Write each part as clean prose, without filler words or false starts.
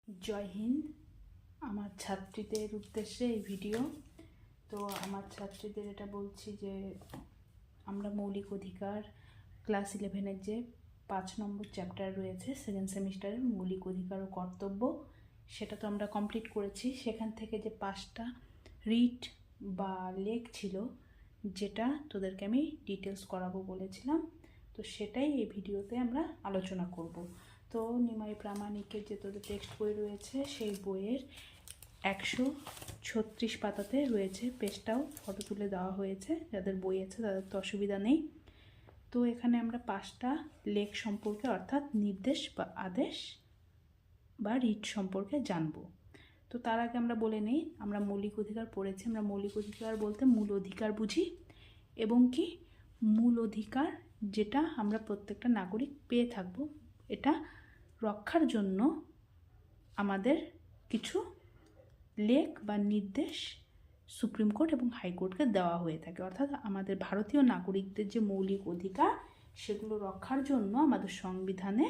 जय हिंद। আমার ছাত্রীদের উদ্দেশ্যে এই ভিডিও। তো আমার ছাত্রীদের এটা বলছি যে আমরা মৌলিক অধিকার ক্লাস 11-এর যে 5 নম্বর চ্যাপ্টার রয়েছে সেকেন্ড সেমিস্টারের মৌলিক অধিকার ও কর্তব্য, সেটা তো আমরা কমপ্লিট করেছি। সেখান থেকে যে 5টা রিড বা লেখ ছিল, যেটা তোদেরকে আমি ডিটেলস করাবো বলেছিলাম, তো সেটাই এই ভিডিওতে আমরা আলোচনা করব। তো নিমাই প্রামাণিকের যে তোদের টেক্সট বই রয়েছে, সেই বইয়ের 136 পাতাতে রয়েছে। পেজটাও ফটো তুলে দেওয়া হয়েছে, যাদের বই আছে তাদের তো অসুবিধা নেই। তো এখানে আমরা 5টা লেখ সম্পর্কে, অর্থাৎ নির্দেশ বা আদেশ বা রিট সম্পর্কে জানব। তো তার আগে আমরা বলে নিই, আমরা মৌলিক অধিকার পড়েছি। আমরা মৌলিক অধিকার বলতে মূল অধিকার বুঝি, এবং কি মূল অধিকার যেটা আমরা প্রত্যেকটা নাগরিক পেয়ে থাকব, এটা রক্ষার জন্য আমাদের কিছু লেখ বা নির্দেশ সুপ্রিম কোর্ট এবং হাইকোর্টকে দেওয়া হয়ে থাকে। অর্থাৎ আমাদের ভারতীয় নাগরিকদের যে মৌলিক অধিকার, সেগুলো রক্ষার জন্য আমাদের সংবিধানে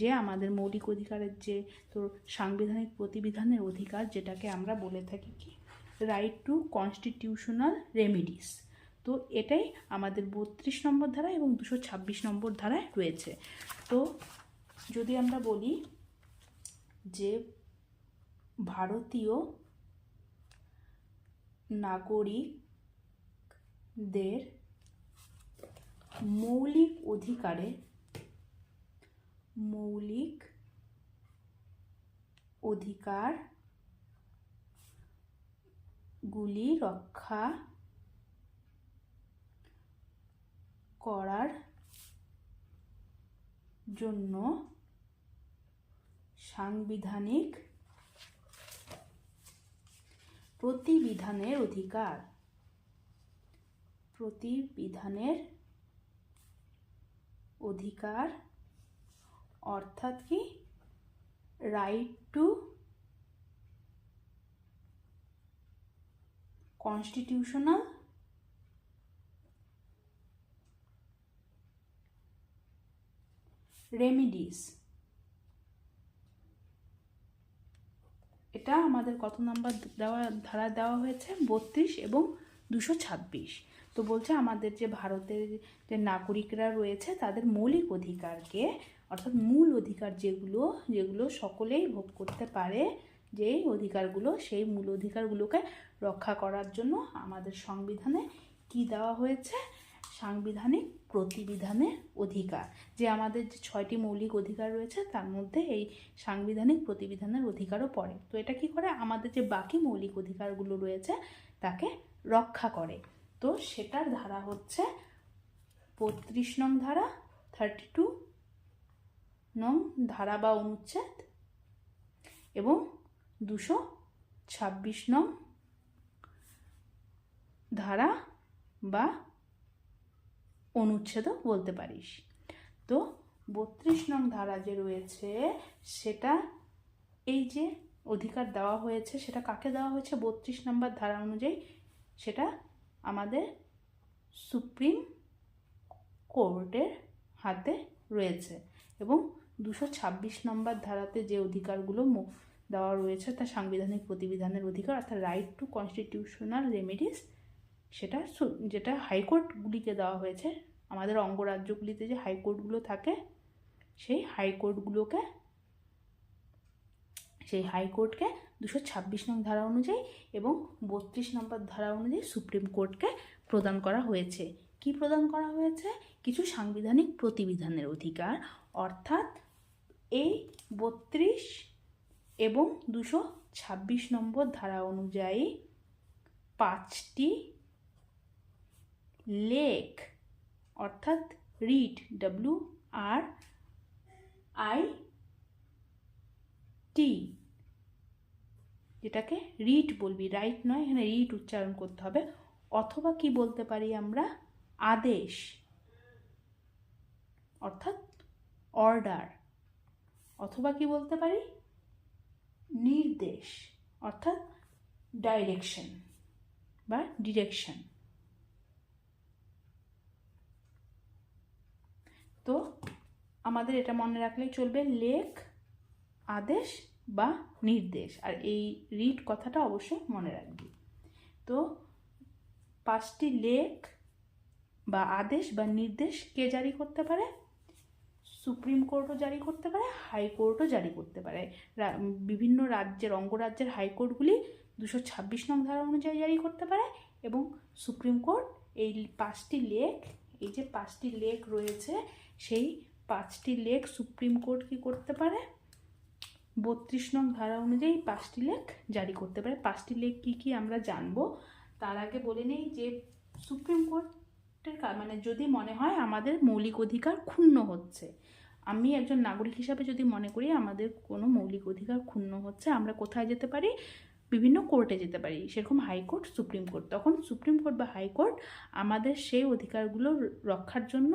যে আমাদের মৌলিক অধিকারের যে তোর সাংবিধানিক প্রতিবিধানের অধিকার, যেটাকে আমরা বলে থাকি কি রাইট টু কনস্টিটিউশনাল রেমিডিস, তো এটাই আমাদের 32 নম্বর ধারা এবং 226 নম্বর ধারায় রয়েছে। তো যদি আমরা বলি যে ভারতীয় নাগরিকদের মৌলিক অধিকারগুলি রক্ষা করার জন্য সাংবিধানিক প্রতিবিধানের অধিকার অর্থাৎ কি রাইট টু কনস্টিটিউশনাল রেমিডিস। এটা আমাদের কত নাম্বার ধারা দেওয়া হয়েছে? 32 এবং 226। তো বলছে আমাদের যে ভারতের যে নাগরিকরা রয়েছে তাদের মৌলিক অধিকারকে, অর্থাৎ মূল অধিকার যেগুলো সকলেই ভোগ করতে পারে, যেই অধিকারগুলো, সেই মূল অধিকারগুলোকে রক্ষা করার জন্য আমাদের সংবিধানে কি দেওয়া হয়েছে? সাংবিধানিক প্রতিবিধানের অধিকার। যে আমাদের যে 6টি মৌলিক অধিকার রয়েছে তার মধ্যে এই সাংবিধানিক প্রতিবিধানের অধিকারও পড়ে। তো এটা কি করে? আমাদের যে বাকি মৌলিক অধিকারগুলো রয়েছে তাকে রক্ষা করে। তো সেটার ধারা হচ্ছে 32 নং ধারা, 32 নং ধারা বা অনুচ্ছেদ, এবং 226 নং ধারা বা অনুচ্ছেদও বলতে পারিস। তো 32 নং ধারা যে রয়েছে, সেটা এই যে অধিকার দেওয়া হয়েছে, সেটা কাকে দেওয়া হয়েছে? 32 নম্বর ধারা অনুযায়ী সেটা আমাদের সুপ্রিম কোর্টের হাতে রয়েছে। এবং 226 নম্বর ধারাতে যে অধিকারগুলো দেওয়া রয়েছে তা সাংবিধানিক প্রতিবিধানের অধিকার, অর্থাৎ রাইট টু কনস্টিটিউশনাল রেমিডিস, যেটা হাইকোর্টগুলিকে দেওয়া হয়েছে। আমাদের অঙ্গরাজ্যগুলিতে যে হাইকোর্টগুলো থাকে, সেই হাইকোর্টকে 226 নং ধারা অনুযায়ী এবং 32 নম্বর ধারা অনুযায়ী সুপ্রিম কোর্টকে প্রদান করা হয়েছে। কি প্রদান করা হয়েছে? কিছু সাংবিধানিক প্রতিবিধানের অধিকার, অর্থাৎ এই 32 এবং 226 নম্বর ধারা অনুযায়ী 5টি লেখ, অর্থাৎ রিট, WRIT, যেটাকে রিট বলবি, রাইট নয়, এখানে রিট উচ্চারণ করতে হবে। অথবা কি বলতে পারি আমরা? আদেশ, অর্থাৎ অর্ডার। অথবা কি বলতে পারি? নির্দেশ, অর্থাৎ ডাইরেকশন বা ডিরেকশন। তো আমাদের এটা মনে রাখলেই চলবে, লেখ, আদেশ বা নির্দেশ। আর এই রিট কথাটা অবশ্যই মনে রাখবি। তো 5টি লেখ বা আদেশ বা নির্দেশ কে জারি করতে পারে? সুপ্রিম কোর্টও জারি করতে পারে, হাইকোর্টও জারি করতে পারে। বিভিন্ন রাজ্যের অঙ্গরাজ্যের হাইকোর্টগুলি 226 নং ধারা অনুযায়ী জারি করতে পারে, এবং সুপ্রিম কোর্ট এই 5টি লেখ, এই যে 5টি লেখ রয়েছে, সেই 5টি লেখ সুপ্রিম কোর্ট কি করতে পারে? 32 নং ধারা অনুযায়ী 5টি লেখ জারি করতে পারে। 5টি লেখ কী কী আমরা জানবো। তার আগে বলে নেই যে সুপ্রিম কোর্টের মানে যদি মনে হয় আমাদের মৌলিক অধিকার ক্ষুণ্ণ হচ্ছে, আমি একজন নাগরিক হিসাবে যদি মনে করি আমাদের কোনো মৌলিক অধিকার ক্ষুণ্ণ হচ্ছে, আমরা কোথায় যেতে পারি? বিভিন্ন কোর্টে যেতে পারি, সেরকম হাইকোর্ট, সুপ্রিম কোর্ট। তখন সুপ্রিম কোর্ট বা হাইকোর্ট আমাদের সেই অধিকারগুলো রক্ষার জন্য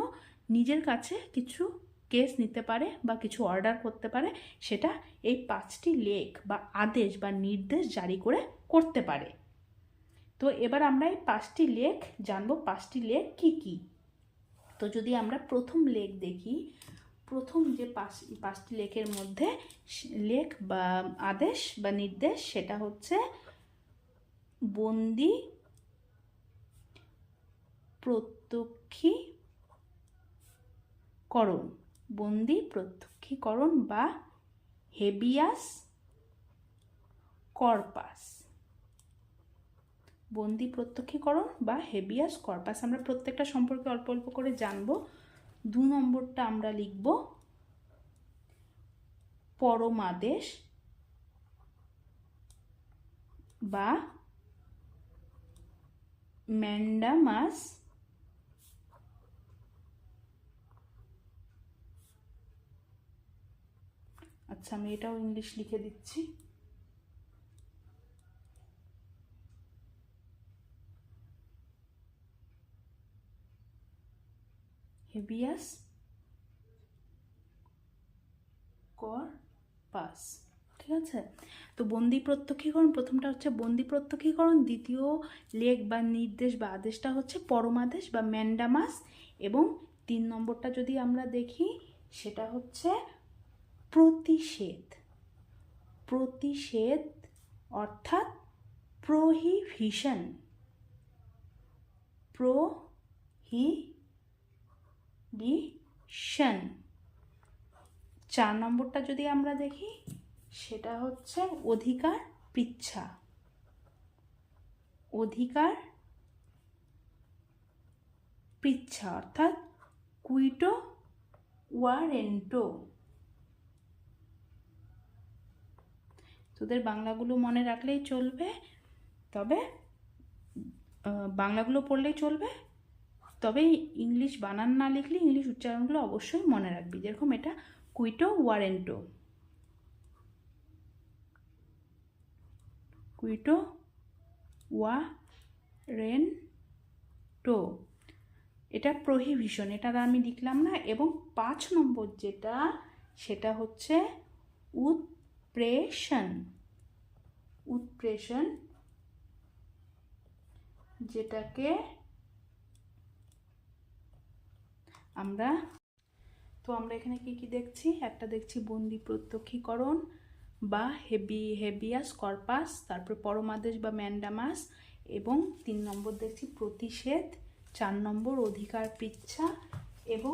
নিজের কাছে কিছু কেস নিতে পারে বা কিছু অর্ডার করতে পারে, সেটা এই 5টি লেখ বা আদেশ বা নির্দেশ জারি করে করতে পারে। তো এবার আমরা এই 5টি লেখ জানবো, 5টি লেখ কি কি। তো যদি আমরা প্রথম লেখ দেখি, প্রথম যে 5টি লেখের মধ্যে লেখ বা আদেশ বা নির্দেশ, সেটা হচ্ছে বন্দি প্রত্যক্ষীকরণ, বন্দি প্রত্যক্ষীকরণ বা হেবিয়াস কর্পাস। বন্দি প্রত্যক্ষীকরণ বা হেবিয়াস কর্পাস আমরা প্রত্যেকটা সম্পর্কে অল্প অল্প করে জানবো। 2 নম্বরটা আমরা লিখব পরমাদেশ বা ম্যান্ডামাস আচ্ছা, আমি এটাও ইংলিশ লিখে দিচ্ছি। হেবিয়াস কর্পাস, ঠিক আছে। তো বন্দি প্রত্যক্ষীকরণ, প্রথমটা হচ্ছে বন্দি প্রত্যক্ষীকরণ, দ্বিতীয় লেখ বা নির্দেশ বা আদেশটা হচ্ছে পরমাদেশ বা ম্যান্ডামাস, এবং 3 নম্বরটা যদি আমরা দেখি সেটা হচ্ছে প্রতিষেধ। প্রতিষেধ অর্থাৎ প্রহিবিশন, প্রহিবিশন। 4 নম্বরটা যদি আমরা দেখি সেটা হচ্ছে অধিকার পৃচ্ছা, অধিকার পৃচ্ছা অর্থাৎ কুইটো ওয়ারেন্টো। তোদের বাংলাগুলো মনে রাখলেই চলবে, তবে বাংলাগুলো পড়লেই চলবে, তবে ইংলিশ বানান না লিখলে ইংলিশ উচ্চারণগুলো অবশ্যই মনে রাখবি। যেরকম এটা কুইটো ওয়ারেন্টো, কুইটো ওয়ারেন্টো, এটা প্রহিবিশন, এটা আমি লিখলাম না। এবং 5 নম্বর যেটা, সেটা হচ্ছে উৎপ্রেষণ, উৎপ্রেষণ, যেটাকে আমরা এখানে কি কি দেখছি? একটা দেখছি বন্দি প্রত্যক্ষীকরণ বা হেবিয়াস কর্পাস, তারপর পরমাদেশ বা ম্যান্ডামাস, এবং 3 নম্বর দেখছি প্রতিষেধ, 4 নম্বর অধিকার পৃচ্ছা, এবং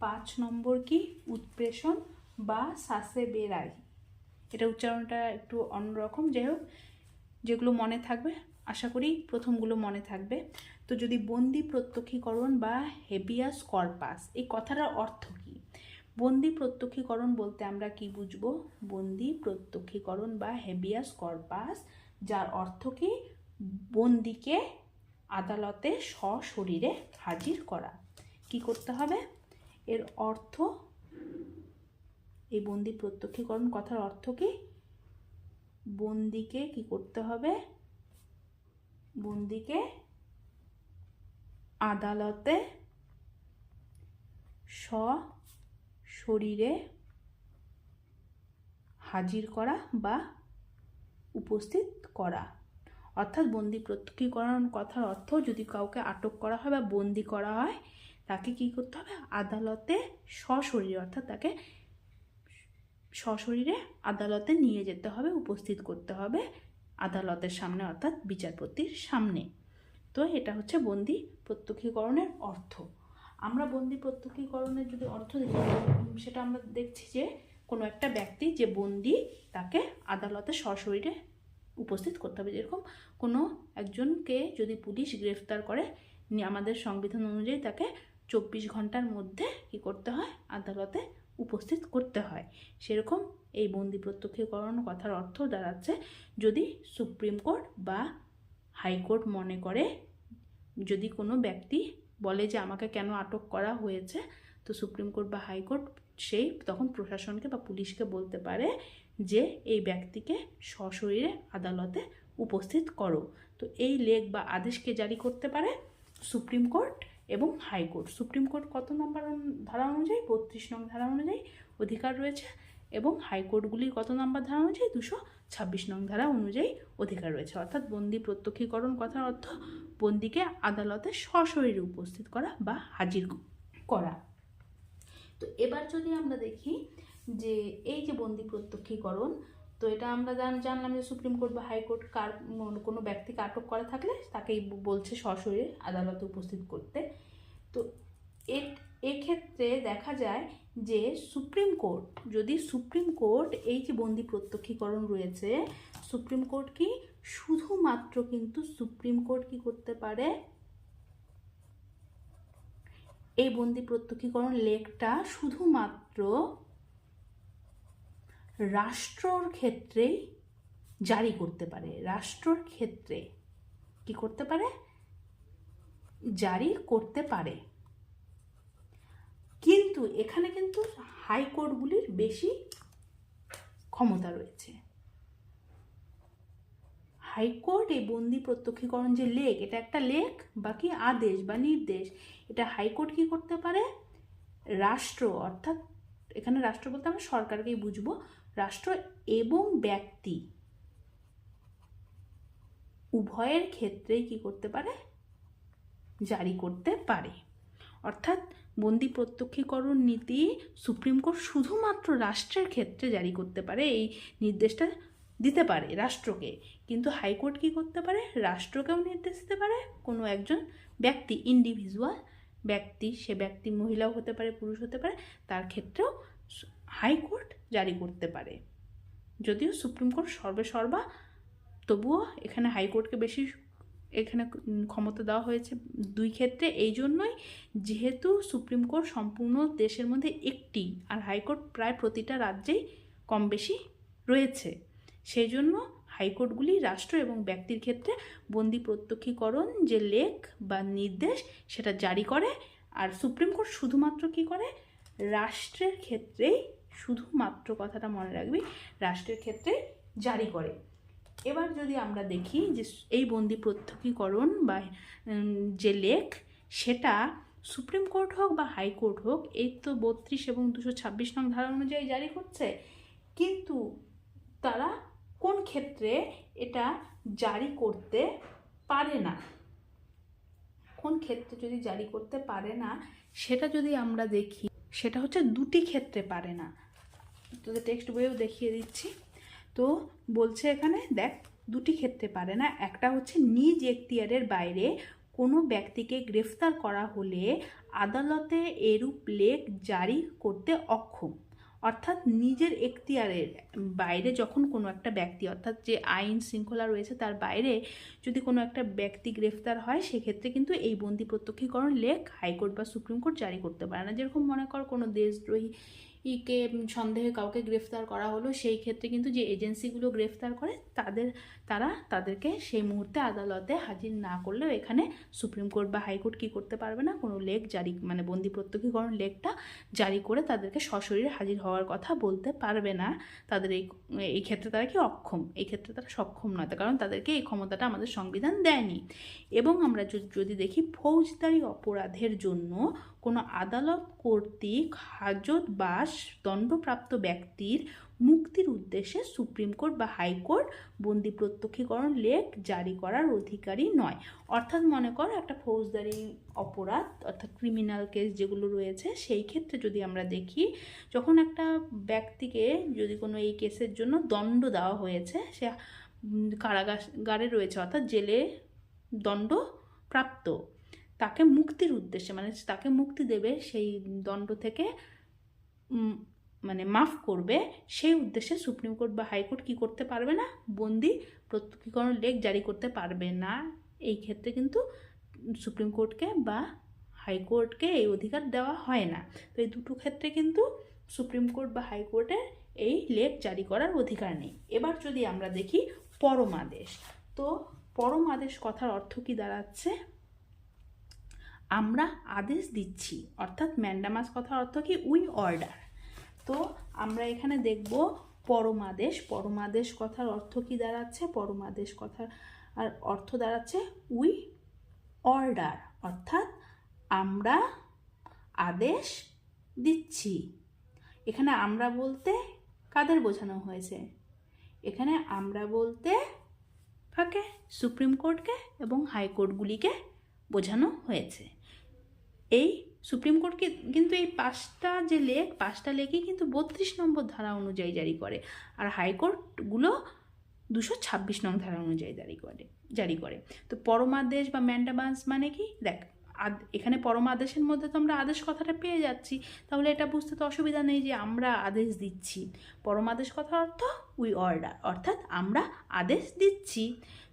5 নম্বর কি উৎপ্রেষণ বা সাসে বেরাই। এটা উচ্চারণটা একটু অন্যরকম, যাই হোক যেগুলো মনে থাকবে আশা করি প্রথমগুলো মনে থাকবে। তো যদি বন্দি প্রত্যক্ষীকরণ বা হেবিয়াস কর্পাস, এই কথাটার অর্থ কি? বন্দি প্রত্যক্ষীকরণ বলতে আমরা কি বুঝবো? বন্দি প্রত্যক্ষীকরণ বা হেবিয়াস কর্পাস, যার অর্থ কি? বন্দিকে আদালতে সশরীরে হাজির করা। কি করতে হবে? এর অর্থ, এই বন্দি প্রত্যক্ষীকরণ কথার অর্থ কি? বন্দিকে কি করতে হবে? বন্দিকে আদালতে সশরীরে হাজির করা বা উপস্থিত করা। অর্থাৎ বন্দি প্রত্যক্ষীকরণ কথার অর্থ, যদি কাউকে আটক করা হয় বা বন্দি করা হয়, তাকে কি করতে হবে? আদালতে সশরীরে, অর্থাৎ তাকে সশরীরে আদালতে নিয়ে যেতে হবে, উপস্থিত করতে হবে আদালতের সামনে, অর্থাৎ বিচারপতির সামনে। তো এটা হচ্ছে বন্দি প্রত্যক্ষীকরণের অর্থ। আমরা বন্দি প্রত্যক্ষীকরণের যদি অর্থ দেখি, সেটা আমরা দেখছি যে কোনো একটা ব্যক্তি যে বন্দি, তাকে আদালতে সশরীরে উপস্থিত করতে হবে। যেরকম কোনো একজনকে যদি পুলিশ গ্রেফতার করে, আমাদের সংবিধান অনুযায়ী তাকে 24 ঘন্টার মধ্যে কী করতে হয়, আদালতে উপস্থিত করতে হয়। সেরকম এই বন্দি প্রত্যক্ষীকরণ কথার অর্থ দাঁড়াচ্ছে, যদি সুপ্রিম কোর্ট বা হাইকোর্ট মনে করে, যদি কোনো ব্যক্তি বলে যে আমাকে কেন আটক করা হয়েছে, তো সুপ্রিম কোর্ট বা হাইকোর্ট সেই তখন প্রশাসনকে বা পুলিশকে বলতে পারে যে এই ব্যক্তিকে সশরীরে আদালতে উপস্থিত করো। তো এই লেখ বা আদেশকে জারি করতে পারে সুপ্রিম কোর্ট এবং হাইকোর্ট। সুপ্রিম কোর্ট কত নম্বর ধারা অনুযায়ী? 32 নং ধারা অনুযায়ী অধিকার রয়েছে, এবং হাইকোর্টগুলির কত নম্বর ধারা অনুযায়ী? 226 নং ধারা অনুযায়ী অধিকার রয়েছে। অর্থাৎ বন্দি প্রত্যক্ষীকরণ কথার অর্থ বন্দিকে আদালতে সশরীরে উপস্থিত করা বা হাজির করা। তো এবার যদি আমরা দেখি যে এই যে বন্দি প্রত্যক্ষীকরণ, তো এটা আমরা জানলাম যে সুপ্রিম কোর্ট বা হাইকোর্ট কোনো ব্যক্তিকে আটক করা থাকলে তাকেই বলছে সশরীরে আদালতে উপস্থিত করতে। তো এক্ষেত্রে দেখা যায় যে সুপ্রিম কোর্ট এই যে বন্দি প্রত্যক্ষীকরণ রয়েছে, সুপ্রিম কোর্ট কি শুধুমাত্র কিন্তু সুপ্রিম কোর্ট কি করতে পারে, এই বন্দি প্রত্যক্ষীকরণ লেখটা শুধুমাত্র রাষ্ট্রর ক্ষেত্রেই জারি করতে পারে। রাষ্ট্রর ক্ষেত্রে কি করতে পারে? জারি করতে পারে। কিন্তু এখানে কিন্তু হাইকোর্টগুলির বেশি ক্ষমতা রয়েছে। হাইকোর্ট এই বন্দি প্রত্যক্ষীকরণ যে লেখ, এটা একটা লেখ বা কি আদেশ বা নির্দেশ, এটা হাইকোর্ট কি করতে পারে? রাষ্ট্র, অর্থাৎ এখানে রাষ্ট্র বলতে আমরা সরকারকেই বুঝবো, রাষ্ট্র এবং ব্যক্তি উভয়ের ক্ষেত্রেই কি করতে পারে? জারি করতে পারে। অর্থাৎ বন্দি প্রত্যক্ষীকরণ নীতি সুপ্রিম কোর্ট শুধুমাত্র রাষ্ট্রের ক্ষেত্রে জারি করতে পারে, এই নির্দেশটা দিতে পারে রাষ্ট্রকে। কিন্তু হাইকোর্ট কি করতে পারে? রাষ্ট্রকেও নির্দেশ দিতে পারে, কোনো একজন ব্যক্তি, ইন্ডিভিজুয়াল ব্যক্তি, সে ব্যক্তি মহিলাও হতে পারে, পুরুষ হতে পারে, তার ক্ষেত্রেও হাইকোর্ট জারি করতে পারে। যদিও সুপ্রিম কোর্ট সর্বেসর্বা, তবুও এখানে হাইকোর্টকে বেশি এখানে ক্ষমতা দেওয়া হয়েছে দুই ক্ষেত্রে। এই জন্যই, যেহেতু সুপ্রিম কোর্ট সম্পূর্ণ দেশের মধ্যে একটি, আর হাইকোর্ট প্রায় প্রতিটা রাজ্যেই কম বেশি রয়েছে, সেই জন্য হাইকোর্টগুলি রাষ্ট্র এবং ব্যক্তির ক্ষেত্রে বন্দি প্রত্যক্ষীকরণ যে লেখ বা নির্দেশ সেটা জারি করে। আর সুপ্রিম কোর্ট শুধুমাত্র কি করে? রাষ্ট্রের ক্ষেত্রেই, শুধুমাত্র কথাটা মনে রাখবি, রাষ্ট্রের ক্ষেত্রে জারি করে। এবার যদি আমরা দেখি যে এই বন্দি প্রত্যক্ষীকরণ বা যে লেখ, সেটা সুপ্রিম কোর্ট হোক বা হাইকোর্ট হোক, এই তো 32 এবং 226 নং ধারা অনুযায়ী জারি করছে, কিন্তু তারা কোন ক্ষেত্রে এটা জারি করতে পারে না, কোন ক্ষেত্রে যদি জারি করতে পারে না সেটা যদি আমরা দেখি, সেটা হচ্ছে দুটি ক্ষেত্রে পারে না। তোদের টেক্সট বইয়েও দেখিয়ে দিচ্ছি। তো বলছে এখানে দেখ, দুটি ক্ষেত্রে পারে না। একটা হচ্ছে নিজ এখতিয়ারের বাইরে কোনো ব্যক্তিকে গ্রেফতার করা হলে আদালতে এরূপ লেখ জারি করতে অক্ষম। অর্থাৎ নিজের এখতিয়ারের বাইরে যখন কোনো একটা ব্যক্তি, অর্থাৎ যে আইন শৃঙ্খলা রয়েছে তার বাইরে যদি কোনো একটা ব্যক্তি গ্রেফতার হয়, সেক্ষেত্রে কিন্তু এই বন্দি প্রত্যক্ষীকরণ লেখ হাইকোর্ট বা সুপ্রিম কোর্ট জারি করতে পারে না। যেরকম মনে কর কোনো দেশদ্রোহী কে সন্দেহে কাউকে গ্রেফতার করা হলো, সেই ক্ষেত্রে কিন্তু যে এজেন্সিগুলো গ্রেফতার করে তাদেরকে সেই মুহূর্তে আদালতে হাজির না করলেও এখানে সুপ্রিম কোর্ট বা হাইকোর্ট কী করতে পারবে না? কোনো লেখ জারি, মানে বন্দি প্রত্যক্ষীকরণ লেখটা জারি করে তাদেরকে সশরীরে হাজির হওয়ার কথা বলতে পারবে না। তাদের এই ক্ষেত্রে তারা কি অক্ষম, এই ক্ষেত্রে তারা সক্ষম নয়, কারণ তাদেরকে এই ক্ষমতাটা আমাদের সংবিধান দেয়নি। এবং আমরা যদি দেখি, ফৌজদারি অপরাধের জন্য কোনো আদালত কর্তৃক হাজতবাস দণ্ডপ্রাপ্ত ব্যক্তির মুক্তির উদ্দেশ্যে সুপ্রিম কোর্ট বা হাইকোর্ট বন্দি প্রত্যক্ষীকরণ লেখ জারি করার অধিকারী নয়। অর্থাৎ মনে করো একটা ফৌজদারি অপরাধ অর্থাৎ ক্রিমিনাল কেস যেগুলো রয়েছে সেই ক্ষেত্রে যদি আমরা দেখি, যখন একটা ব্যক্তিকে যদি কোনো এই কেসের জন্য দণ্ড দেওয়া হয়েছে, সে কারাগারে রয়েছে অর্থাৎ জেলে দণ্ড প্রাপ্ত, তাকে মুক্তির উদ্দেশ্যে মানে তাকে মুক্তি দেবে, সেই দণ্ড থেকে মানে মাফ করবে, সেই উদ্দেশ্যে সুপ্রিম কোর্ট বা হাইকোর্ট কী করতে পারবে না, বন্দি প্রত্যক্ষীকরণ লেখ জারি করতে পারবে না। এই ক্ষেত্রে কিন্তু সুপ্রিম কোর্টকে বা হাইকোর্টকে এই অধিকার দেওয়া হয় না। তো এই দুটো ক্ষেত্রে কিন্তু সুপ্রিম কোর্ট বা হাইকোর্টের এই লেখ জারি করার অধিকার নেই। এবার যদি আমরা দেখি পরমাদেশ, তো পরমাদেশ কথার অর্থ কি দাঁড়াচ্ছে, আমরা আদেশ দিচ্ছি, অর্থাৎ ম্যান্ডামাস কথার অর্থ কি, উই অর্ডার। তো আমরা এখানে দেখব পরমাদেশ, পরমাদেশ কথার অর্থ কি দাঁড়াচ্ছে, পরমাদেশ কথার আর অর্থ দাঁড়াচ্ছে উই অর্ডার, অর্থাৎ আমরা আদেশ দিচ্ছি। এখানে আমরা বলতে কাদের বোঝানো হয়েছে, এখানে আমরা বলতে কাকে, সুপ্রিম কোর্টকে এবং হাইকোর্টগুলিকে বোঝানো হয়েছে। এই সুপ্রিম কোর্টকে কিন্তু এই পাঁচটা লেখই কিন্তু 32 নম্বর ধারা অনুযায়ী জারি করে, আর হাইকোর্টগুলো 226 নং ধারা অনুযায়ী জারি করে। তো পরমাদেশ বা ম্যান্ডামাস মানে কি, দেখ এখানে পরমাদেশের মধ্যে তো আমরা আদেশ কথাটা পেয়ে যাচ্ছি, তাহলে এটা বুঝতে তো অসুবিধা নেই যে আমরা আদেশ দিচ্ছি। পরমাদেশ কথার অর্থ উই অর্ডার, অর্থাৎ আমরা আদেশ দিচ্ছি।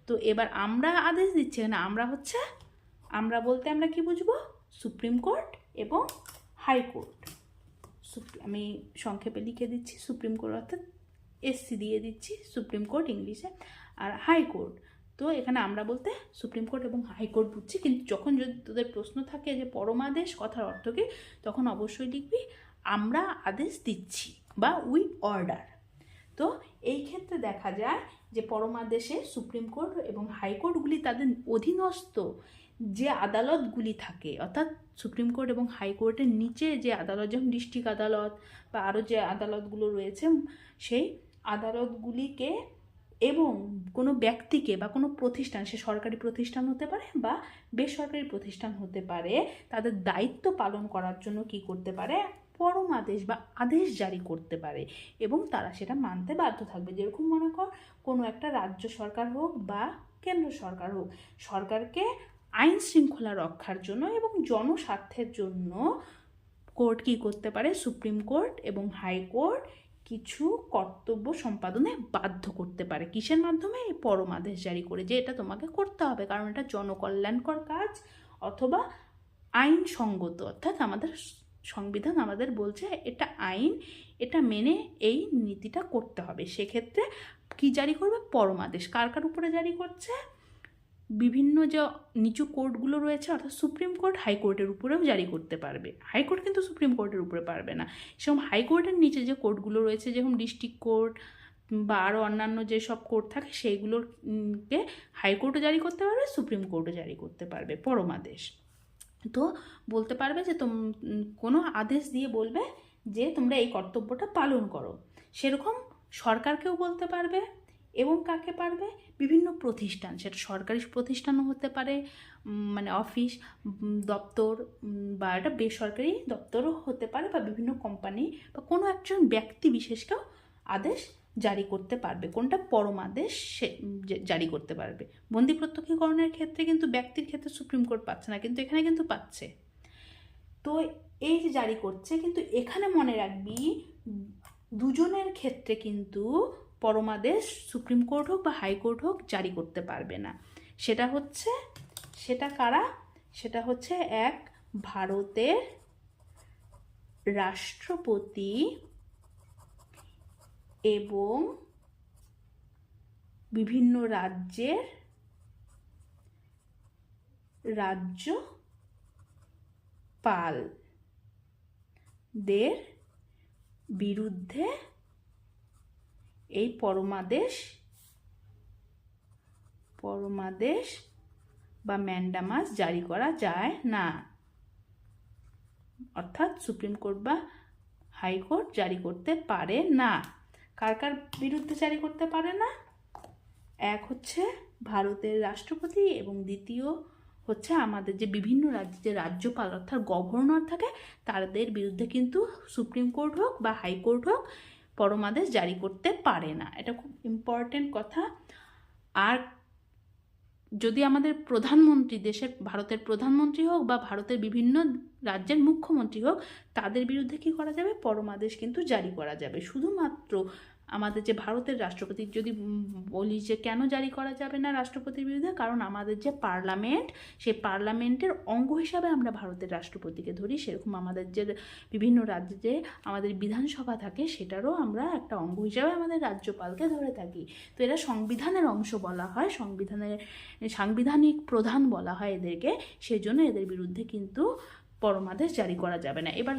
তো এবার আমরা আদেশ দিচ্ছি, না আমরা হচ্ছে, আমরা বলতে আমরা কি বুঝবো, সুপ্রিম কোর্ট এবং হাইকোর্ট। আমি সংক্ষেপে লিখে দিচ্ছি, সুপ্রিম কোর্ট অর্থাৎ এসসি দিয়ে দিচ্ছি, সুপ্রিম কোর্ট ইংলিশে, আর হাইকোর্ট। তো এখানে আমরা বলতে সুপ্রিম কোর্ট এবং হাইকোর্ট বুঝছি। কিন্তু যখন যদি তোদের প্রশ্ন থাকে যে পরমাদেশ কথার অর্থ কি, তখন অবশ্যই লিখবি আমরা আদেশ দিচ্ছি বা উই অর্ডার। তো এই ক্ষেত্রে দেখা যায় যে পরমাদেশে সুপ্রিম কোর্ট এবং হাইকোর্টগুলি তাদের অধীনস্থ যে আদালতগুলি থাকে, অর্থাৎ সুপ্রিম কোর্ট এবং হাইকোর্টের নিচে যে আদালত, যেমন ডিস্ট্রিক্ট আদালত বা আরও যে আদালতগুলো রয়েছে, সেই আদালতগুলিকে এবং কোনো ব্যক্তিকে বা কোনো প্রতিষ্ঠান, সে সরকারি প্রতিষ্ঠান হতে পারে বা বেসরকারি প্রতিষ্ঠান হতে পারে, তাদের দায়িত্ব পালন করার জন্য কি করতে পারে, পরমাদেশ বা আদেশ জারি করতে পারে এবং তারা সেটা মানতে বাধ্য থাকবে। যেরকম মনে কর কোনো একটা রাজ্য সরকার হোক বা কেন্দ্র সরকার হোক, সরকারকে আইন শৃঙ্খলা রক্ষার জন্য এবং জনস্বার্থের জন্য কোর্ট কী করতে পারে, সুপ্রিম কোর্ট এবং হাইকোর্ট কিছু কর্তব্য সম্পাদনে বাধ্য করতে পারে। কিসের মাধ্যমে, এই পরমাদেশ জারি করে, যে এটা তোমাকে করতে হবে কারণ এটা জনকল্যাণকর কাজ অথবা আইনসঙ্গত, অর্থাৎ আমাদের সংবিধান আমাদের বলছে এটা আইন, এটা মেনে এই নীতিটা করতে হবে। সেক্ষেত্রে কি জারি করবে, পরমাদেশ। কার কার উপরে জারি করছে, বিভিন্ন যে নিচু কোর্টগুলো রয়েছে অর্থাৎ সুপ্রিম কোর্ট, হাইকোর্টের উপরেও জারি করতে পারবে। হাইকোর্ট কিন্তু সুপ্রিম কোর্টের উপরে পারবে না। সেরকম হাইকোর্টের নিচে যে কোর্টগুলো রয়েছে, যেমন ডিস্ট্রিক্ট কোর্ট বা আরও অন্যান্য যেসব কোর্ট থাকে, সেইগুলোকে হাইকোর্টও জারি করতে পারবে, সুপ্রিম কোর্টও জারি করতে পারবে পরমাদেশ। তো বলতে পারবে যে কোনো আদেশ দিয়ে বলবে যে তোমরা এই কর্তব্যটা পালন করো। সেরকম সরকারকেও বলতে পারবে এবং কাকে পারবে, বিভিন্ন প্রতিষ্ঠান, সেটা সরকারি প্রতিষ্ঠানও হতে পারে, মানে অফিস দপ্তর, বা এটা বেসরকারি দপ্তরও হতে পারে, বা বিভিন্ন কোম্পানি বা কোনো একজন ব্যক্তি বিশেষকেও আদেশ জারি করতে পারবে। কোনটা, পরমাদেশ সে জারি করতে পারবে। বন্দি প্রত্যক্ষীকরণের ক্ষেত্রে কিন্তু ব্যক্তির ক্ষেত্রে সুপ্রিম কোর্ট পাচ্ছে না, কিন্তু এখানে কিন্তু পাচ্ছে। তো এই যে জারি করছে, কিন্তু এখানে মনে রাখবি দুজনের ক্ষেত্রে কিন্তু পরমাদেশ সুপ্রিম কোর্ট হোক বা হাইকোর্ট হোক জারি করতে পারবে না। সেটা কারা, সেটা হচ্ছে এক ভারতের রাষ্ট্রপতি এবং বিভিন্ন রাজ্যের রাজ্যপালদের বিরুদ্ধে এই পরমাদেশ বা ম্যান্ডামাস জারি করা যায় না, অর্থাৎ সুপ্রিম কোর্ট বা হাইকোর্ট জারি করতে পারে না। কার কার বিরুদ্ধে জারি করতে পারে না? এক হচ্ছে ভারতের রাষ্ট্রপতি এবং দ্বিতীয় হচ্ছে আমাদের যে বিভিন্ন রাজ্যে যে রাজ্যপাল অর্থাৎ গভর্নর থাকে তাদের বিরুদ্ধে কিন্তু সুপ্রিম কোর্ট হোক বা হাইকোর্ট হোক পরমাদেশ জারি করতে পারে না। এটা খুব ইম্পর্টেন্ট কথা। আর যদি আমাদের প্রধানমন্ত্রী, দেশের ভারতের প্রধানমন্ত্রী হোক বা ভারতের বিভিন্ন রাজ্যের মুখ্যমন্ত্রী হোক, তাদের বিরুদ্ধে কী করা যাবে? পরমাদেশ কিন্তু জারি করা যাবে। শুধুমাত্র আমাদের যে ভারতের রাষ্ট্রপতির যদি বলি যে কেন জারি করা যাবে না রাষ্ট্রপতির বিরুদ্ধে, কারণ আমাদের যে পার্লামেন্ট, সেই পার্লামেন্টের অঙ্গ হিসাবে আমরা ভারতের রাষ্ট্রপতিকে ধরি, সেরকম আমাদের যে বিভিন্ন রাজ্যে যে আমাদের বিধানসভা থাকে সেটারও আমরা একটা অঙ্গ হিসাবে আমাদের রাজ্যপালকে ধরে থাকি। তো এরা সংবিধানের অংশ বলা হয়, সাংবিধানিক প্রধান বলা হয় এদেরকে, সেই জন্য এদের বিরুদ্ধে কিন্তু পরমাদেশ জারি করা যাবে না। এবার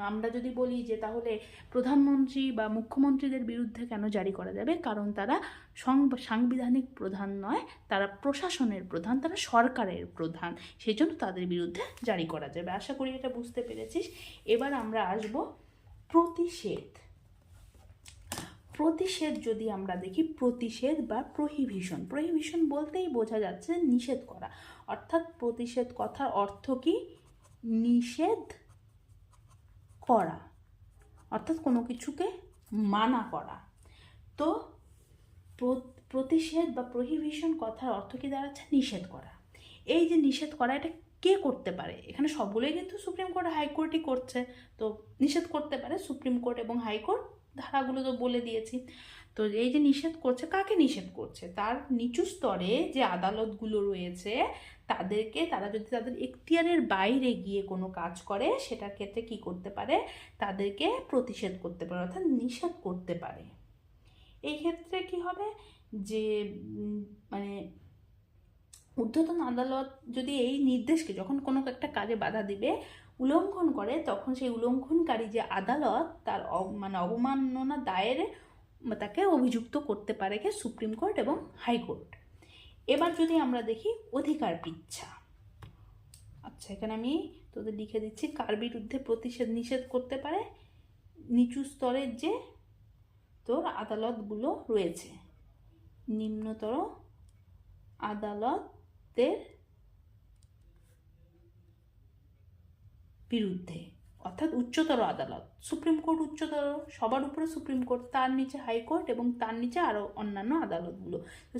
আমরা যদি বলি যে তাহলে প্রধানমন্ত্রী বা মুখ্যমন্ত্রীদের বিরুদ্ধে কেন জারি করা যাবে, কারণ তারা সাংবিধানিক প্রধান নয়, তারা প্রশাসনের প্রধান, তারা সরকারের প্রধান, সেই জন্য তাদের বিরুদ্ধে জারি করা যাবে। আশা করি এটা বুঝতে পেরেছিস। এবার আমরা আসব প্রতিষেধ। প্রতিষেধ যদি আমরা দেখি, প্রতিষেধ বা প্রহিবিশন, প্রহিবিশন বলতেই বোঝা যাচ্ছে নিষেধ করা, অর্থাৎ প্রতিষেধ কথার অর্থ কি? নিষেধ করা, অর্থাৎ কোনো কিছুকে মানা করা। তো প্রতিষেধ বা প্রহিবিশন কথার অর্থ কি দাঁড়াচ্ছে? নিষেধ করা। এই যে নিষেধ করা, এটা কে করতে পারে? এখানে সবগুলোই কিন্তু সুপ্রিম কোর্ট হাইকোর্টই করছে। তো নিষেধ করতে পারে সুপ্রিম কোর্ট এবং হাইকোর্ট, ধারাগুলো তো বলে দিয়েছি। তো এই যে নিষেধ করছে, কাকে নিষেধ করছে? তার নিচু স্তরে যে আদালতগুলো রয়েছে তাদেরকে, তারা যদি তাদের এখতিয়ারের বাইরে গিয়ে কোনো কাজ করে সেটার ক্ষেত্রে কি করতে পারে? তাদেরকে প্রতিষেধ করতে পারে, অর্থাৎ নিষেধ করতে পারে। এই ক্ষেত্রে কি হবে যে মানে ঊর্ধ্বতন আদালত যদি এই নির্দেশকে, যখন কোনো একটা কাজে বাধা দিবে, উল্লঙ্ঘন করে, তখন সেই উল্লঙ্ঘনকারী যে আদালত তার অবমাননা দায়ের তাকে অভিযুক্ত করতে পারে কে? সুপ্রিম কোর্ট এবং হাইকোর্ট। এবার যদি আমরা দেখি অধিকার পৃচ্ছা। আচ্ছা, এখানে আমি তোদের লিখে দিচ্ছি কার বিরুদ্ধে নিষেধ করতে পারে। নিচু স্তরের যে তোর আদালতগুলো রয়েছে, নিম্নতর আদালতের বিরুদ্ধে, অর্থাৎ উচ্চতর আদালত। সুপ্রিম কোর্ট উচ্চতর, সবার উপরে সুপ্রিম কোর্ট, তার নিচে হাইকোর্ট এবং তার নিচে আরও অন্যান্য আদালতগুলো।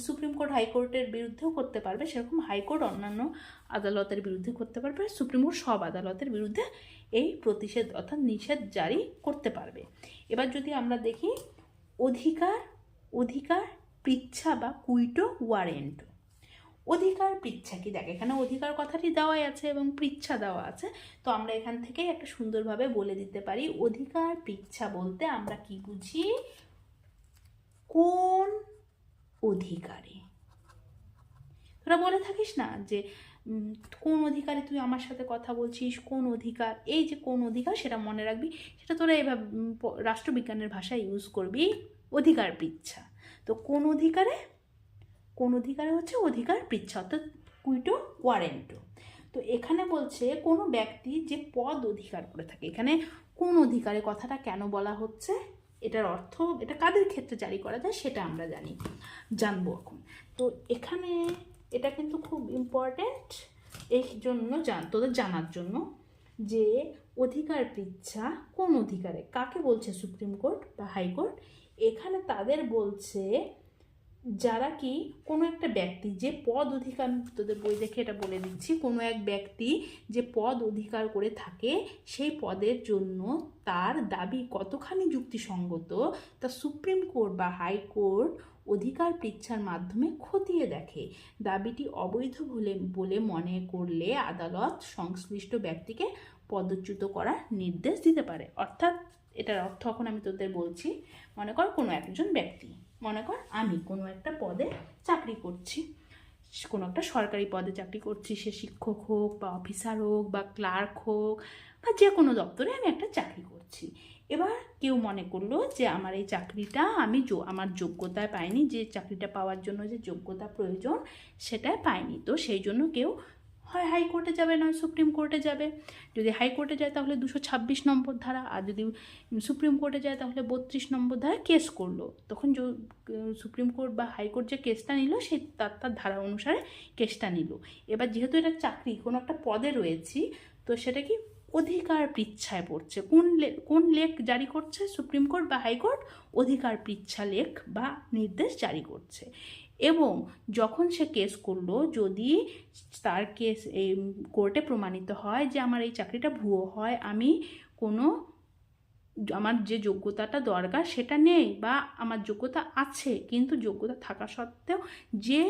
সুপ্রিম কোর্ট হাইকোর্টের বিরুদ্ধেও করতে পারবে, সেরকম হাইকোর্ট অন্যান্য আদালতের বিরুদ্ধে করতে পারবে, সুপ্রিম কোর্ট সব আদালতের বিরুদ্ধে এই প্রতিষেধ অর্থাৎ নিষেধ জারি করতে পারবে। এবার যদি আমরা দেখি অধিকার পৃচ্ছা বা কুইটো ওয়ারেন্ট। অধিকার পৃচ্ছা কি? দেখ, এখানে অধিকার কথাটি দেওয়াই আছে এবং পৃচ্ছা দেওয়া আছে, তো আমরা এখান থেকে একটা সুন্দরভাবে বলে দিতে পারি অধিকার পৃচ্ছা বলতে আমরা কি বুঝি? কোন অধিকারে? তোরা বলে থাকিস না যে কোন অধিকারে তুই আমার সাথে কথা বলছিস, কোন অধিকার? এই যে কোন অধিকার, সেটা মনে রাখবি, সেটা তোরা এভাবে রাষ্ট্রবিজ্ঞানের ভাষায় ইউজ করবি, অধিকার পৃচ্ছা। তো কোন অধিকারে? কোন অধিকারে হচ্ছে অধিকার পৃচ্ছা, অর্থাৎ কুইটো ওয়ারেন্টো। তো এখানে বলছে কোনো ব্যক্তি যে পদ অধিকার করে থাকে। এখানে কোন অধিকারে কথাটা কেন বলা হচ্ছে, এটার অর্থ, এটা কাদের ক্ষেত্রে জারি করা যায় সেটা আমরা জানবো এখন। তো এখানে এটা কিন্তু খুব ইম্পর্টেন্ট, এই জন্য তোদের জানার জন্য যে অধিকার পৃচ্ছা কোন অধিকারে কাকে বলছে সুপ্রিম কোর্ট বা হাইকোর্ট। এখানে তাদের বলছে যারা কি কোনো একটা ব্যক্তি যে পদ অধিকার, তোদের বই দেখে এটা বলে দিচ্ছি, কোনো এক ব্যক্তি যে পদ অধিকার করে থাকে, সেই পদের জন্য তার দাবি কতখানি যুক্তিসঙ্গত তা সুপ্রিম কোর্ট বা হাইকোর্ট অধিকার পৃচ্ছার মাধ্যমে খতিয়ে দেখে। দাবিটি অবৈধ বলে মনে করলে আদালত সংশ্লিষ্ট ব্যক্তিকে পদচ্যুত করার নির্দেশ দিতে পারে। অর্থাৎ এটার অর্থ এখন আমি তোদের বলছি। মনে কর কোনো একজন ব্যক্তি, মনে কর আমি কোনো একটা পদে চাকরি করছি, কোনো একটা সরকারি পদে চাকরি করছি, সে শিক্ষক হোক বা অফিসার হোক বা ক্লার্ক হোক বা যে কোনো দপ্তরে আমি একটা চাকরি করছি। এবার কেউ মনে করলো যে আমার এই চাকরিটা আমি আমার যোগ্যতায় পাইনি, যে চাকরিটা পাওয়ার জন্য যে যোগ্যতা প্রয়োজন সেটা পাইনি, তো সেই জন্য কেউ হয় হাইকোর্টে যাবে নয় সুপ্রিম কোর্টে যাবে। যদি হাইকোর্টে যায় তাহলে 226 নম্বর ধারা, আর যদি সুপ্রিম কোর্টে যায় তাহলে 32 নম্বর ধারা কেস করলো। তখন সুপ্রিম কোর্ট বা হাইকোর্ট যে কেসটা নিল সে তার ধারা অনুসারে কেসটা নিল। এবার যেহেতু এটা চাকরি, কোনো একটা পদে রয়েছি, তো সেটা কি অধিকার পৃচ্ছায় পড়ছে। কোন লেখ জারি করছে সুপ্রিম কোর্ট বা হাইকোর্ট? অধিকার পৃচ্ছা লেখ বা নির্দেশ জারি করছে। এবং যখন সে কেস করলো, যদি তার কেস এই কোর্টে প্রমাণিত হয় যে আমার এই চাকরিটা ভুয়ো হয়, আমি আমার যে যোগ্যতাটা দরকার সেটা নেই, বা আমার যোগ্যতা আছে কিন্তু যোগ্যতা থাকা সত্ত্বেও যে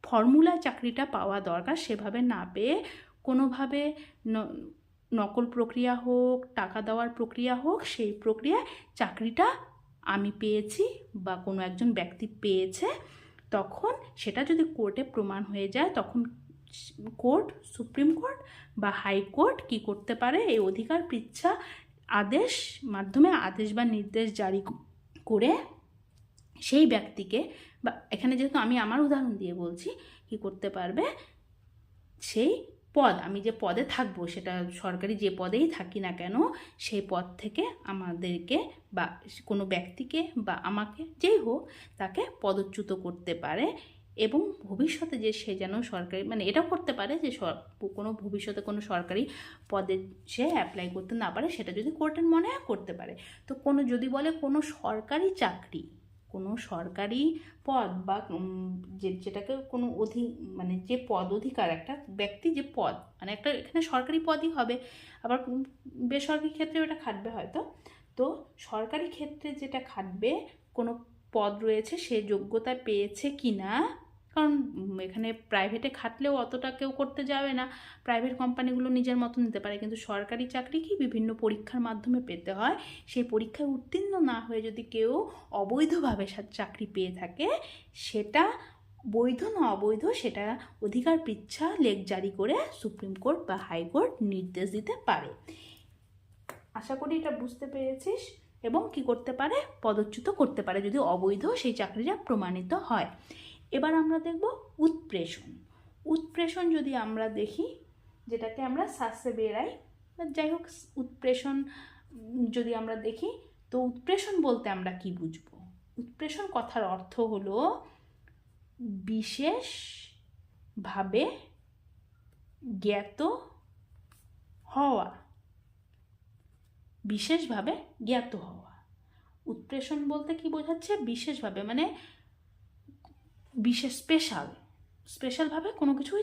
ফর্মুলায় চাকরিটা পাওয়া দরকার সেভাবে না পেয়ে কোনোভাবে নকল প্রক্রিয়া হোক, টাকা দেওয়ার প্রক্রিয়া হোক, সেই প্রক্রিয়ায় চাকরিটা আমি পেয়েছি বা কোনো একজন ব্যক্তি পেয়েছে, তখন সেটা যদি কোর্টে প্রমাণ হয়ে যায়, তখন কোর্ট, সুপ্রিম কোর্ট বা হাইকোর্ট কি করতে পারে? এই অধিকার পৃচ্ছা আদেশ মাধ্যমে আদেশ বা নির্দেশ জারি করে সেই ব্যক্তিকে, বা এখানে যেহেতু আমি আমার উদাহরণ দিয়ে বলছি, কি করতে পারবে? সেই পদ, আমি যে পদে থাকবো, সেটা সরকারি যে পদেই থাকি না কেন, সেই পদ থেকে আমাদেরকে বা কোনো ব্যক্তিকে বা আমাকে, যেই হোক, তাকে পদচ্যুত করতে পারে। এবং ভবিষ্যতে যে সে যেন সরকারি, মানে এটাও করতে পারে যে কোনো ভবিষ্যতে কোনো সরকারি পদে সে অ্যাপ্লাই করতে না পারে, সেটা যদি কোর্টের মনে হয় করতে পারে। তো কোনো যদি বলে কোনো সরকারি চাকরি, কোনো সরকারি পদ বা যেটাকে কোনো মানে যে পদ অধিকার, একটা ব্যক্তি যে পদ, মানে একটা এখানে সরকারি পদই হবে, আবার বেসরকারি ক্ষেত্রে ওটা খাটবে হয়তো। তো সরকারি ক্ষেত্রে যেটা খাটবে, কোনো পদ রয়েছে, সে যোগ্যতা পেয়েছে কি না, কারণ এখানে প্রাইভেটে খাটলেও অতটা কেউ করতে যাবে না, প্রাইভেট কোম্পানিগুলো নিজের মতো নিতে পারে, কিন্তু সরকারি চাকরি কি বিভিন্ন পরীক্ষার মাধ্যমে পেতে হয়। সেই পরীক্ষায় উত্তীর্ণ না হয়ে যদি কেউ অবৈধভাবে চাকরি পেয়ে থাকে, সেটা বৈধ না অবৈধ সেটা অধিকার পৃচ্ছা লেখ জারি করে সুপ্রিম কোর্ট বা হাইকোর্ট নির্দেশ দিতে পারে। আশা করি এটা বুঝতে পেরেছিস। এবং কি করতে পারে? পদচ্যুত করতে পারে যদি অবৈধ সেই চাকরিটা প্রমাণিত হয়। এবার আমরা দেখব উৎপ্রেষণ। উৎপ্রেষণ যদি আমরা দেখি, যেটাকে আমরা শ্বাসে বেরাই, যাই হোক, উৎপ্রেষণ যদি আমরা দেখি, তো উৎপ্রেষণ বলতে আমরা কি বুঝবো? উৎপ্রেষণ কথার অর্থ হলো বিশেষভাবে জ্ঞাত হওয়া। বিশেষভাবে জ্ঞাত হওয়া। উৎপ্রেষণ বলতে কি বোঝাচ্ছে? বিশেষভাবে, মানে বিশেষ, স্পেশালভাবে কোনো কিছু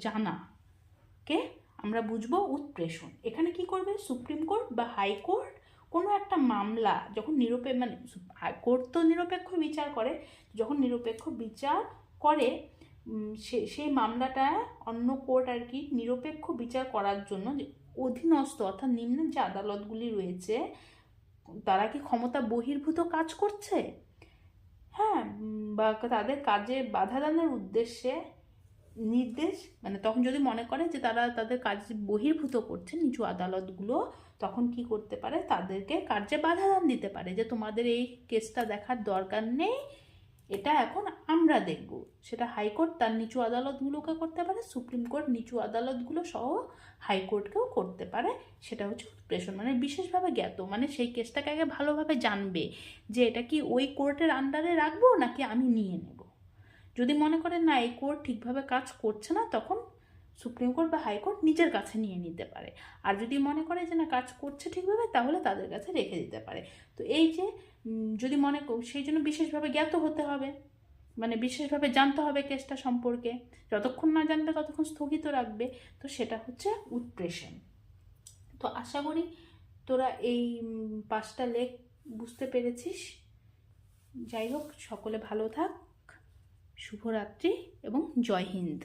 জানাকে আমরা বুঝবো উৎপ্রেষণ। এখানে কি করবে? সুপ্রিম কোর্ট বা হাইকোর্ট কোনো একটা মামলা যখন মানে হাইকোর্ট তো নিরপেক্ষ বিচার করে, যখন নিরপেক্ষ বিচার করে সেই মামলাটা অন্য কোর্ট আর কি নিরপেক্ষ বিচার করার জন্য যে অধীনস্থ অর্থাৎ নিম্নের যে আদালতগুলি রয়েছে, তারা কি ক্ষমতা বহির্ভূত কাজ করছে? হ্যাঁ, বা তাদের কাজে বাধা দানের উদ্দেশ্যে নির্দেশ, মানে তখন যদি মনে করে যে তারা তাদের কাজ বহির্ভূত করছে নিচু আদালতগুলো, তখন কি করতে পারে? তাদেরকে কার্যে বাধা দান দিতে পারে যে তোমাদের এই কেসটা দেখার দরকার নেই, এটা এখন আমরা দেখব। সেটা হাইকোর্ট তার নিচু আদালতগুলোকে করতে পারে, সুপ্রিম কোর্ট নিচু আদালতগুলো সহ হাইকোর্টকেও করতে পারে। সেটা হচ্ছে উৎপ্রেষণ, মানে বিশেষভাবে জ্ঞাত, মানে সেই কেসটাকে আগে ভালোভাবে জানবে যে এটা কি ওই কোর্টের আন্ডারে রাখবো নাকি আমি নিয়ে নেব। যদি মনে করে না এই কোর্ট ঠিকভাবে কাজ করছে না, তখন সুপ্রিম কোর্ট বা হাইকোর্ট নিজের কাছে নিয়ে নিতে পারে। আর যদি মনে করে যে না কাজ করছে ঠিকভাবে, তাহলে তাদের কাছে রেখে দিতে পারে। তো এই যে যদি সেই জন্য বিশেষভাবে জ্ঞাত হতে হবে, মানে বিশেষভাবে জানতে হবে কেসটা সম্পর্কে, যতক্ষণ না জানবে ততক্ষণ স্থগিত রাখবে। তো সেটা হচ্ছে উৎপ্রেষণ। তো আশা করি তোরা এই 5টা লেখ বুঝতে পেরেছিস। যাই হোক, সকলে ভালো থাক, শুভরাত্রি এবং জয় হিন্দ।